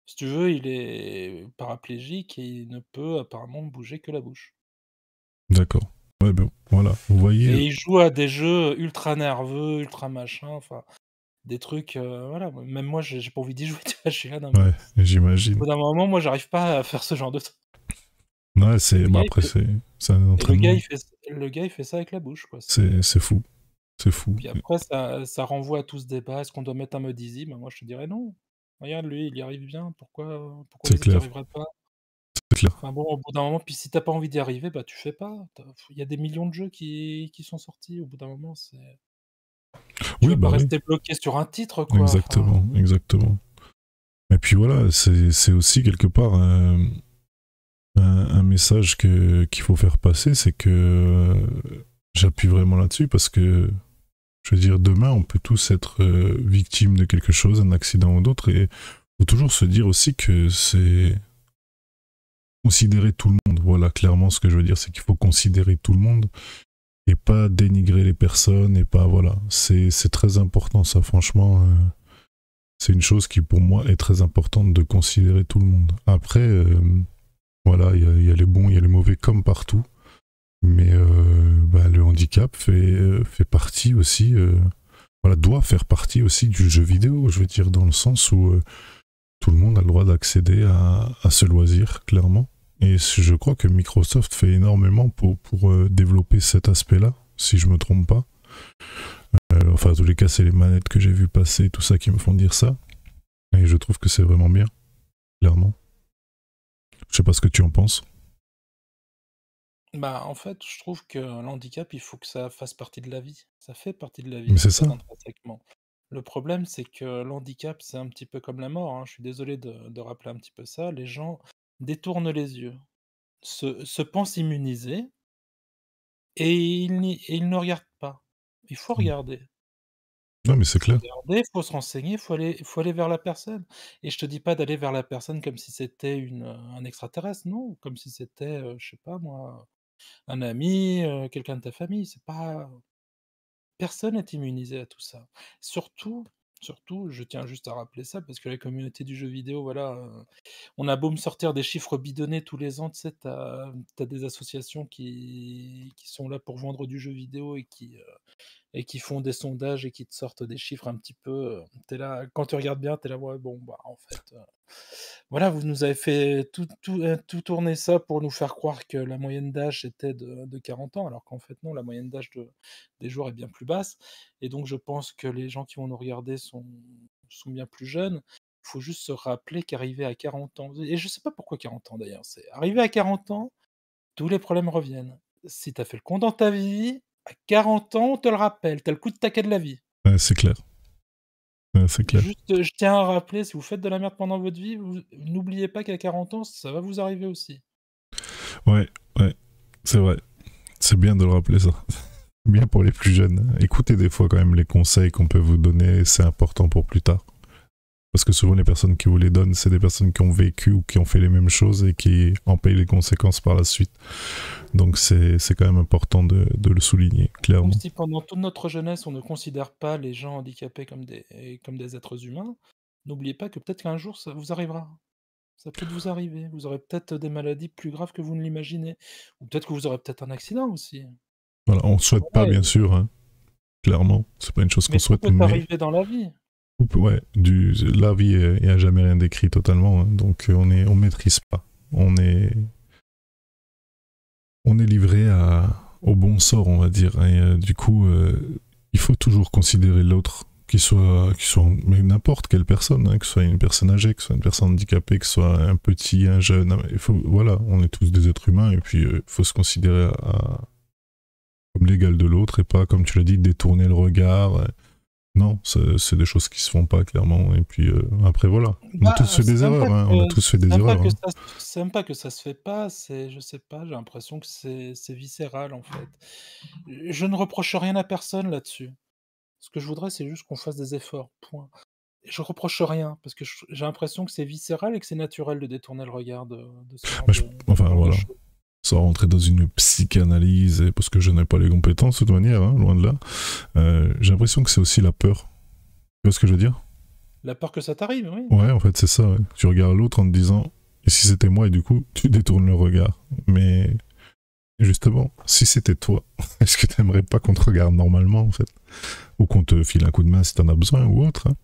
Si tu veux, il est paraplégique et il ne peut apparemment bouger que la bouche. d'accord. Ouais, voilà, vous voyez. Et il joue à des jeux ultra nerveux, ultra machin, enfin, des trucs, voilà, même moi, j'ai pas envie d'y jouer, tu vois? Je suis là: «Non mais» Ouais, au j'imagine. bout d'un moment, moi, j'arrive pas à faire ce genre de truc. Ouais, Le gars, il après, fait c'est un et le gars, entraînement. il fait ça avec la bouche, quoi, C'est fou. C'est fou. puis après ça renvoie à tout ce débat: «Est-ce qu'on doit mettre un mode easy?» Moi, je te dirais: «Non, regarde lui, il y arrive bien, pourquoi C'est les autres y clair. arriveraient pas?» C'est clair. Enfin bon, au bout d'un moment, puis si tu as pas envie d'y arriver, bah, tu fais pas. Il y a des millions de jeux qui sont sortis, au bout d'un moment, tu Oui, vas pas oui. rester bloqué sur un titre, quoi, enfin. Exactement, exactement. Et puis voilà, c'est aussi quelque part un message qu'il faut faire passer, c'est que j'appuie vraiment là-dessus parce que, je veux dire, demain, on peut tous être victimes de quelque chose, un accident ou d'autre, et il faut toujours se dire aussi que c'est considérer tout le monde. Voilà, clairement, ce que je veux dire, c'est qu'il faut considérer tout le monde et pas dénigrer les personnes, et pas, voilà. C'est très important, ça, franchement. C'est une chose qui, pour moi, est très importante de considérer tout le monde. Après, voilà, il y a les bons, il y a les mauvais comme partout. Mais le handicap fait partie aussi, voilà, doit faire partie aussi du jeu vidéo, je veux dire, dans le sens où tout le monde a le droit d'accéder à ce loisir, clairement. Et je crois que Microsoft fait énormément pour développer cet aspect-là, si je me trompe pas. Enfin, en tous les cas, c'est les manettes que j'ai vues passer, tout ça, qui me font dire ça. Et je trouve que c'est vraiment bien, clairement. Je sais pas ce que tu en penses. Bah, en fait, je trouve que l'handicap, il faut que ça fasse partie de la vie. Ça fait partie de la Mais vie, en c'est fait, ça. intrinsèquement. Le problème, c'est que l'handicap, c'est un petit peu comme la mort, hein. Je suis désolé de rappeler un petit peu ça. Les gens détournent les yeux, se pensent immunisés et ils ne regardent pas. Il faut regarder. Non, mais c'est Faut clair. regarder, faut se renseigner, faut aller vers la personne et je te dis pas d'aller vers la personne comme si c'était un extraterrestre, non, comme si c'était, je sais pas moi, un ami, quelqu'un de ta famille, c'est pas personne n'est immunisé à tout ça. Surtout, je tiens juste à rappeler ça parce que la communauté du jeu vidéo, voilà, on a beau me sortir des chiffres bidonnés tous les ans, tu sais, tu as des associations qui sont là pour vendre du jeu vidéo et qui font des sondages et qui te sortent des chiffres un petit peu, tu là, quand tu regardes bien, tu es là: «Ouais, bon, bah, en fait, voilà, vous nous avez fait tout tourner ça pour nous faire croire que la moyenne d'âge était de 40 ans», alors qu'en fait non, la moyenne d'âge des joueurs est bien plus basse et donc je pense que les gens qui vont nous regarder sont bien plus jeunes. Il faut juste se rappeler qu'arriver à 40 ans et je sais pas pourquoi 40 ans d'ailleurs, c'est arrivé à 40 ans, tous les problèmes reviennent. Si tu as fait le con dans ta vie, à 40 ans, on te le rappelle, tu as le coup de taquet de la vie. Ouais, c'est clair. Ouais, c'est clair. Juste, je tiens à rappeler, si vous faites de la merde pendant votre vie, vous n'oubliez pas qu'à 40 ans, ça va vous arriver aussi. Ouais, ouais, c'est vrai. C'est bien de le rappeler, ça. Bien pour les plus jeunes. Écoutez des fois quand même les conseils qu'on peut vous donner, c'est important pour plus tard. Parce que souvent les personnes qui vous les donnent, c'est des personnes qui ont vécu ou qui ont fait les mêmes choses et qui en payent les conséquences par la suite. Donc c'est quand même important de le souligner, Donc clairement. si pendant toute notre jeunesse, on ne considère pas les gens handicapés comme des êtres humains, n'oubliez pas que peut-être qu'un jour ça vous arrivera. Ça peut vous arriver. Vous aurez peut-être des maladies plus graves que vous ne l'imaginez. Ou peut-être que vous aurez peut-être un accident aussi. Voilà, on ne Donc souhaite pas voilà, bien sûr, hein, clairement. C'est pas une chose qu'on mais tout souhaite, peut mais arriver dans la vie. ouais, la vie, il n'y a jamais rien d'écrit totalement, hein, donc on maîtrise pas. On est, on est livré au bon sort, on va dire. Et du coup, il faut toujours considérer l'autre, qu'il soit mais n'importe quelle personne, hein, que ce soit une personne âgée, que ce soit une personne handicapée, que ce soit un petit, un jeune. Voilà, on est tous des êtres humains et puis il faut se considérer comme l'égal de l'autre et pas, comme tu l'as dit, détourner le regard. Non, c'est des choses qui se font pas clairement. Et puis après voilà, on a tous Bah, fait des erreurs, hein, on a tous fait des erreurs. Hein. c'est même pas que ça se fait pas, c'est je sais pas, j'ai l'impression que c'est viscéral, en fait. Je ne reproche rien à personne là-dessus. Ce que je voudrais, c'est juste qu'on fasse des efforts, point. Et je reproche rien parce que j'ai l'impression que c'est viscéral et que c'est naturel de détourner le regard de Bah, ce enfin genre de voilà, choses. sans rentrer dans une psychanalyse, parce que je n'ai pas les compétences de toute manière, hein, loin de là. J'ai l'impression que c'est aussi la peur. Tu vois ce que je veux dire? La peur que ça t'arrive, oui. Ouais, en fait, c'est ça. Ouais. Tu regardes l'autre en te disant, et si c'était moi, et du coup, tu détournes le regard. Mais justement, si c'était toi, est-ce que t'aimerais pas qu'on te regarde normalement, en fait? Ou qu'on te file un coup de main si t'en as besoin ou autre, hein.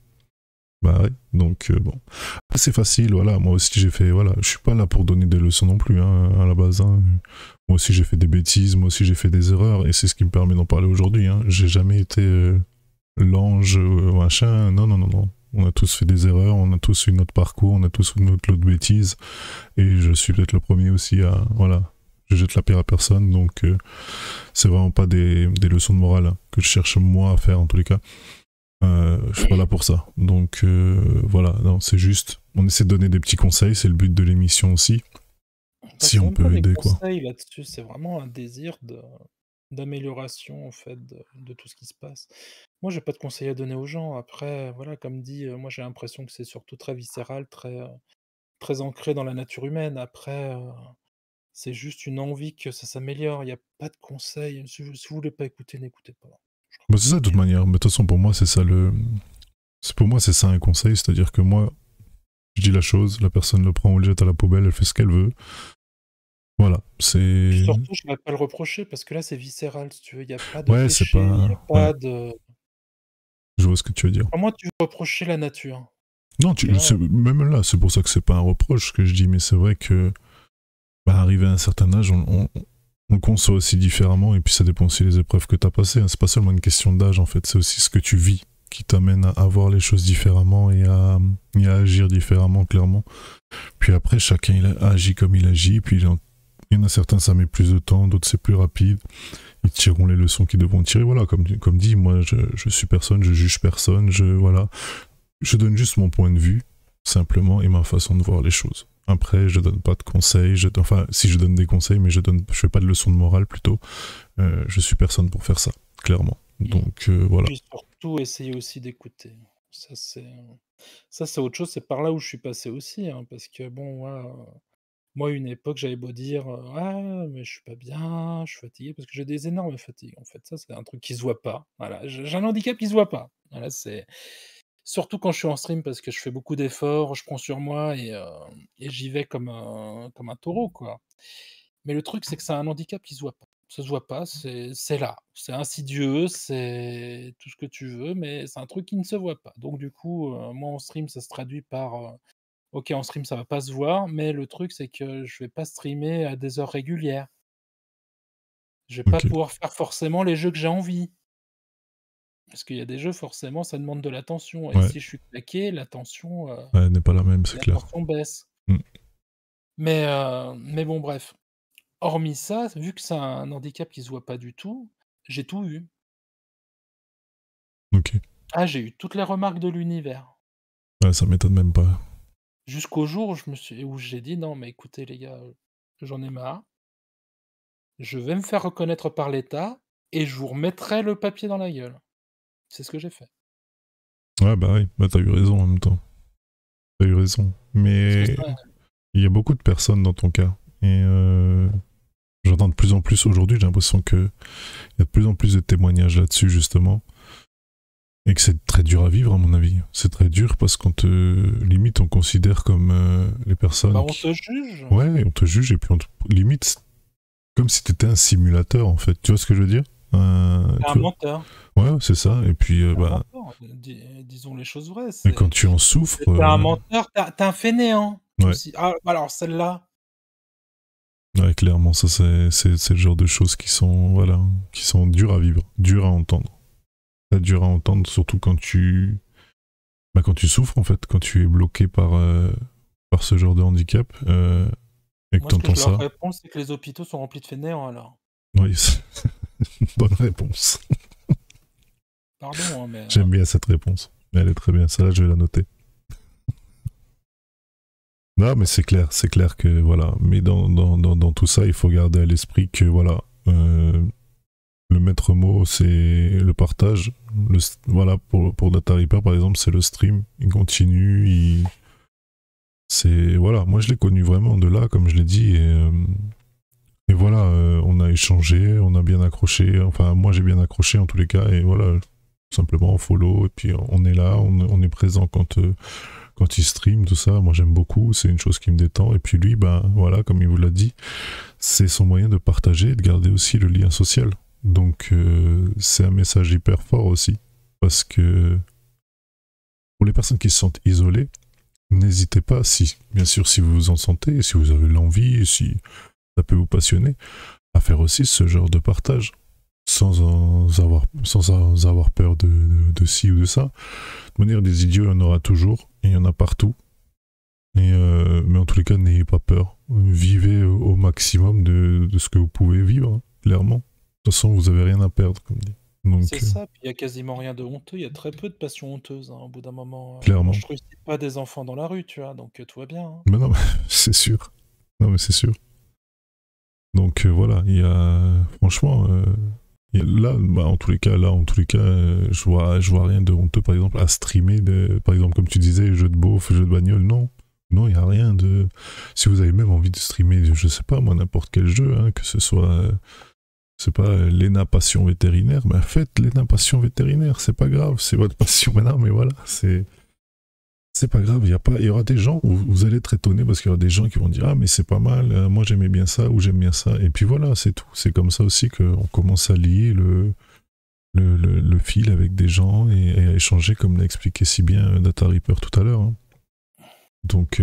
Bah ouais, donc bon. C'est facile, voilà. Moi aussi, j'ai fait, voilà. Je suis pas là pour donner des leçons non plus, hein, à la base. Hein. Moi aussi, j'ai fait des bêtises, moi aussi, j'ai fait des erreurs, et c'est ce qui me permet d'en parler aujourd'hui. Hein. J'ai jamais été l'ange, machin. Non, non, non, non. On a tous fait des erreurs, on a tous eu notre parcours, on a tous eu notre lot de bêtises. Et je suis peut-être le premier aussi à. Voilà. Je jette la pierre à personne, donc c'est vraiment pas des leçons de morale hein, que je cherche moi à faire en tous les cas. Je suis pas là pour ça. Donc voilà, non, c'est juste. On essaie de donner des petits conseils, c'est le but de l'émission aussi. Bah, Si c'est on même pas peut des aider, quoi. conseils là-dessus, c'est vraiment un désir d'amélioration, en fait, de tout ce qui se passe. Moi, j'ai pas de conseils à donner aux gens. Après, voilà, comme dit, moi, j'ai l'impression que c'est surtout très viscéral, très ancré dans la nature humaine. Après, c'est juste une envie que ça s'améliore. Il y a pas de conseils. Si vous voulez pas écouter, n'écoutez pas. Je crois Bah, que c'est ça c'est de toute bien. manière. Mais de toute façon, pour moi, c'est ça le. Pour moi, c'est ça un conseil, c'est-à-dire que moi, je dis la chose, la personne le prend ou le jette à la poubelle, elle fait ce qu'elle veut. Voilà, Puis c'est. surtout, je ne vais pas le reprocher parce que là, c'est viscéral, si tu veux. Il y a pas de Ouais, c'est péché, il y a pas. Ouais, pas de je vois ce que tu veux dire. comment tu veux reprocher la nature? Non, Tu vois? même là, c'est pour ça que c'est pas un reproche que je dis, mais c'est vrai que, bah, arrivé à un certain âge, on conçoit aussi différemment, et puis ça dépend aussi des épreuves que tu as passées. Hein. C'est pas seulement une question d'âge, en fait, c'est aussi ce que tu vis qui t'amène à voir les choses différemment et à agir différemment, clairement. Puis après, chacun agit comme il agit, puis il y en a certains, ça met plus de temps, d'autres c'est plus rapide. Ils tireront les leçons qu'ils devront tirer. Voilà, comme dit, moi, je suis personne, je juge personne, voilà. Je donne juste mon point de vue, simplement, et ma façon de voir les choses. Après, je donne pas de conseils, enfin, si je donne des conseils, mais je fais pas de leçons de morale plutôt. Je suis personne pour faire ça, clairement. Donc voilà. Puis surtout, essayer aussi d'écouter. Ça, c'est ça, c'est autre chose, c'est par là où je suis passé aussi, hein, parce que bon, moi, à une époque, j'avais beau dire, «Ah, mais je suis pas bien, je suis fatigué», parce que j'ai des énormes fatigues, en fait. Ça, c'est un truc qui se voit pas. Voilà, j'ai un handicap qui se voit pas. Voilà, c'est surtout quand je suis en stream parce que je fais beaucoup d'efforts, je prends sur moi et j'y vais comme un taureau, quoi. Mais le truc, c'est que c'est un handicap qui se voit pas. Ça se voit pas, c'est là. C'est insidieux, c'est tout ce que tu veux, mais c'est un truc qui ne se voit pas. Donc du coup, moi en stream, ça se traduit par, OK, en stream, ça va pas se voir, mais le truc, c'est que je vais pas streamer à des heures régulières. Je vais pas Ok. pouvoir faire forcément les jeux que j'ai envie. Parce qu'il y a des jeux, forcément, ça demande de l'attention et Ouais. si je suis claqué, Ouais, n'est pas la même, c'est clair. l'attention baisse. Mm. Mais bon, bref. Hormis ça, vu que c'est un handicap qui se voit pas du tout, j'ai tout eu. Ok. Ah, j'ai eu toutes les remarques de l'univers. Ouais, ça m'étonne même pas. Jusqu'au jour où j'ai dit: «Non, mais écoutez les gars, j'en ai marre. Je vais me faire reconnaître par l'État et je vous remettrai le papier dans la gueule. C'est ce que j'ai fait. Ouais, bah oui, bah t'as eu raison en même temps. T'as eu raison. Parce Mais que ça il y a beaucoup de personnes dans ton cas. Et j'entends de plus en plus aujourd'hui, j'ai l'impression qu'il y a de plus en plus de témoignages là-dessus, justement. Et que c'est très dur à vivre, à mon avis. C'est très dur parce qu'on te. Limite, on considère comme les personnes on qui. te juge. Ouais, on te juge et puis limite, comme si t'étais un simulateur, en fait. Tu vois ce que je veux dire? T'es un Tu vois. menteur. Ouais, c'est ça. Et puis, T'es un bah. menteur. Disons les choses vraies. Et quand tu en souffres. T'es un menteur, t'es un fainéant. Ouais. Aussi. Ah, alors celle-là. Ouais, clairement, ça c'est le genre de choses qui sont voilà, qui sont dures à vivre, dures à entendre. Très dur à entendre, surtout quand quand tu souffres en fait, quand tu es bloqué par ce genre de handicap et que Moi, ce que t'entends je leur ça. réponds, c'est que les hôpitaux sont remplis de fainéants, alors. Oui, bonne réponse. Pardon, hein, mais... J'aime bien cette réponse. Elle est très bien, celle-là je vais la noter. Non, mais c'est clair que voilà. Mais dans tout ça, il faut garder à l'esprit que voilà, le maître mot, c'est le partage. Voilà, pour Data Reaper, par exemple, c'est le stream. Il continue, c'est voilà. Moi, je l'ai connu vraiment de là, comme je l'ai dit, et voilà, on a échangé, on a bien accroché. Enfin, moi, j'ai bien accroché en tous les cas, et voilà, tout simplement follow, et puis on est là, on est présent quand il stream, tout ça. Moi, j'aime beaucoup. C'est une chose qui me détend. Et puis lui, ben voilà, comme il vous l'a dit, c'est son moyen de partager et de garder aussi le lien social. Donc c'est un message hyper fort aussi, parce que pour les personnes qui se sentent isolées, n'hésitez pas, bien sûr si vous vous en sentez, si vous avez l'envie, si ça peut vous passionner, à faire aussi ce genre de partage, sans avoir peur de ci ou de ça. De manière, des idiots, il y en aura toujours, et il y en a partout. Mais en tous les cas, n'ayez pas peur. Vivez au maximum de ce que vous pouvez vivre, hein, clairement. De toute façon, vous avez rien à perdre, comme dit. Donc, c'est ça, puis il y a quasiment rien de honteux, il y a très peu de passions honteuses, hein, au bout d'un moment. clairement. Moi, je trucide pas des enfants dans la rue, tu vois, donc tout va bien. Hein. Mais non, c'est sûr. Non, mais c'est sûr. Donc voilà, il y a franchement, là, en tous les cas, je vois rien de honteux, par exemple, à streamer, par exemple, comme tu disais, jeux de beauf, jeux de bagnole, non. Non, il n'y a rien de... Si vous avez même envie de streamer, je sais pas, moi, n'importe quel jeu, hein, que ce soit, c'est pas l'ENA passion vétérinaire, ben faites l'ENA passion vétérinaire, c'est pas grave, c'est votre passion maintenant, mais voilà, c'est pas grave, il y aura des gens où vous allez être étonnés parce qu'il y aura des gens qui vont dire ah mais c'est pas mal, moi j'aimais bien ça ou j'aime bien ça, et puis voilà, c'est tout. C'est comme ça aussi qu'on commence à lier le fil avec des gens et à échanger, comme l'a expliqué si bien Data Reaper tout à l'heure, hein. Donc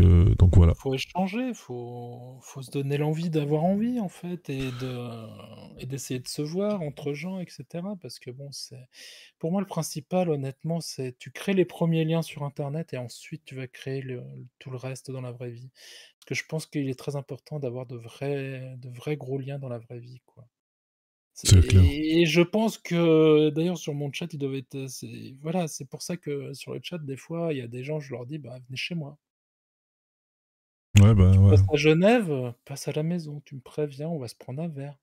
voilà. Faut échanger, faut se donner l'envie d'avoir envie, en fait, et d'essayer de se voir entre gens, etc. Parce que bon, pour moi, le principal, honnêtement, c'est tu crées les premiers liens sur internet et ensuite tu vas créer tout le reste dans la vraie vie. Parce que je pense qu'il est très important d'avoir de vrais gros liens dans la vraie vie, quoi. C'est clair. Et je pense que d'ailleurs sur mon chat, ils doivent être, voilà, c'est pour ça que sur le chat, des fois, il y a des gens, je leur dis: «Bah, venez chez moi». Ouais, bah Tu ouais. passes à Genève, passe à la maison, tu me préviens, on va se prendre un verre.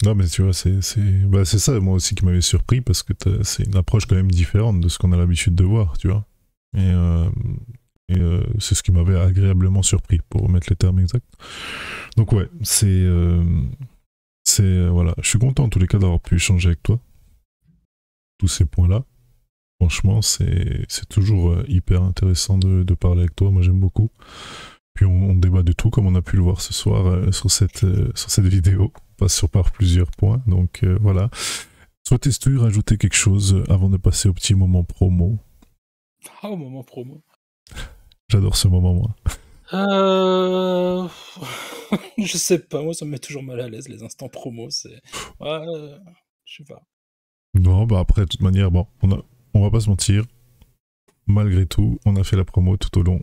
Non, mais tu vois, c'est ça, moi aussi, qui m'avait surpris, parce que c'est une approche quand même différente de ce qu'on a l'habitude de voir, tu vois. Et c'est ce qui m'avait agréablement surpris, pour remettre les termes exacts. Donc ouais, voilà, je suis content en tous les cas d'avoir pu échanger avec toi. Tous ces points-là. Franchement, c'est toujours hyper intéressant de parler avec toi, moi j'aime beaucoup. Puis on débat de tout, comme on a pu le voir ce soir sur cette vidéo. On passe par plusieurs points, donc voilà. Souhaites-tu rajouter quelque chose avant de passer au petit moment promo? Ah, au moment promo. J'adore ce moment, moi. Je sais pas, moi ça me met toujours mal à l'aise les instants promo, ouais, je sais pas. Non, bah après, de toute manière, bon, on va pas se mentir. Malgré tout, on a fait la promo tout au long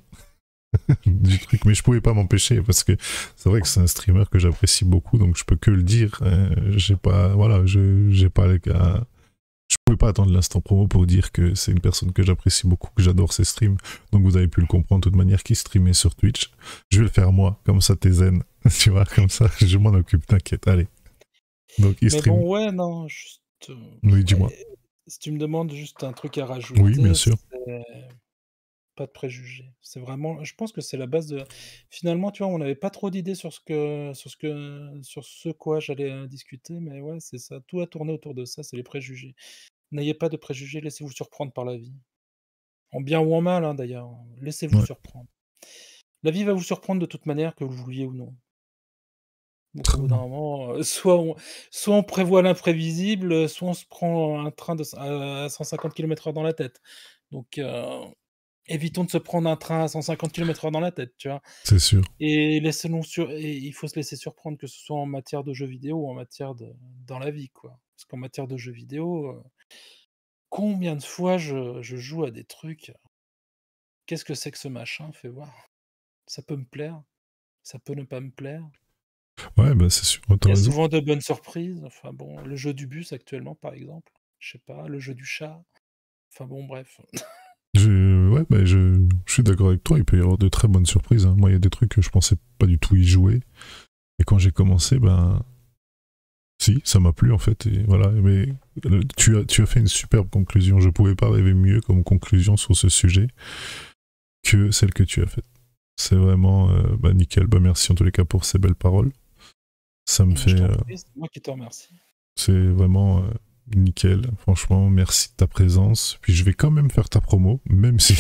du truc, mais je pouvais pas m'empêcher parce que c'est vrai que c'est un streamer que j'apprécie beaucoup, donc je peux que le dire. J'ai pas, voilà, j'ai pas les gars. Je pouvais pas attendre l'instant promo pour dire que c'est une personne que j'apprécie beaucoup, que j'adore ses streams. Donc vous avez pu le comprendre de toute manière, qui streamait sur Twitch. Je vais le faire moi, comme ça t'es zen. Tu vois, comme ça, je m'en occupe, t'inquiète, allez. Donc, il Mais stream. bon, ouais, non, juste, Oui, dis-moi. ouais, si tu me demandes juste un truc à Oui, bien rajouter, sûr. c'est pas de préjugés. C'est vraiment je pense que c'est la base de finalement, tu vois, on n'avait pas trop d'idées sur ce quoi j'allais, discuter, mais ouais, c'est ça. Tout a tourné autour de ça, c'est les préjugés. N'ayez pas de préjugés, laissez-vous surprendre par la vie. En bien ou en mal, hein, d'ailleurs, hein. Laissez-vous Ouais, surprendre. La vie va vous surprendre de toute manière, que vous le vouliez ou non. Donc au très bout d'un bien. moment, soit on prévoit l'imprévisible, soit on se prend un train à 150 km/h dans la tête. Donc évitons de se prendre un train à 150 km/h dans la tête, tu vois? C'est sûr. Et laissons-nous sur et il faut se laisser surprendre, que ce soit en matière de jeux vidéo ou en matière de dans la vie, quoi. Parce qu'en matière de jeux vidéo, combien de fois je joue à des trucs, qu'est-ce que c'est que ce machin? Fais voir. Ça peut me plaire, ça peut ne pas me plaire. Ouais, bah, c'est sûr. Ouais, Il t'as y a raison. souvent de bonnes surprises, enfin bon, le jeu du bus actuellement, par exemple, je sais pas, le jeu du chat, enfin bon, bref. Ouais, bah, je suis d'accord avec toi. Il peut y avoir de très bonnes surprises, hein. Moi, il y a des trucs que je pensais pas du tout y jouer. Et quand j'ai commencé, ben, si, ça m'a plu en fait. Et voilà. Mais tu as fait une superbe conclusion. Je pouvais pas rêver mieux comme conclusion sur ce sujet que celle que tu as faite. C'est vraiment bah, nickel. Bah, merci en tous les cas pour ces belles paroles. Ça me Je fait. t'en prie, c'est moi qui te remercie. C'est vraiment nickel. Franchement, merci de ta présence. Puis je vais quand même faire ta promo, même si.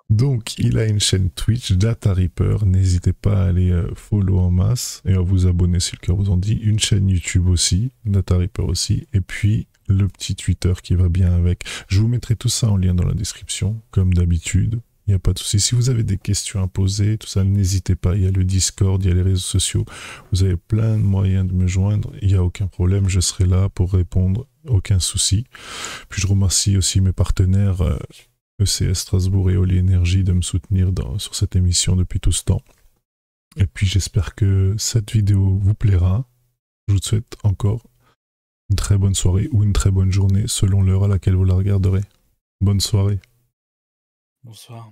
Donc, il a une chaîne Twitch, Data Reaper. N'hésitez pas à aller follow en masse et à vous abonner si le cœur vous en dit. Une chaîne YouTube aussi, Data Reaper aussi. Et puis, le petit Twitter qui va bien avec. Je vous mettrai tout ça en lien dans la description, comme d'habitude. Il n'y a pas de souci. Si vous avez des questions à poser, tout ça, n'hésitez pas. Il y a le Discord, il y a les réseaux sociaux. Vous avez plein de moyens de me joindre. Il n'y a aucun problème. Je serai là pour répondre. Aucun souci. Puis je remercie aussi mes partenaires ECS Strasbourg et Oli Énergie de me soutenir sur cette émission depuis tout ce temps. Et puis j'espère que cette vidéo vous plaira. Je vous souhaite encore une très bonne soirée ou une très bonne journée selon l'heure à laquelle vous la regarderez. Bonne soirée. Bonsoir.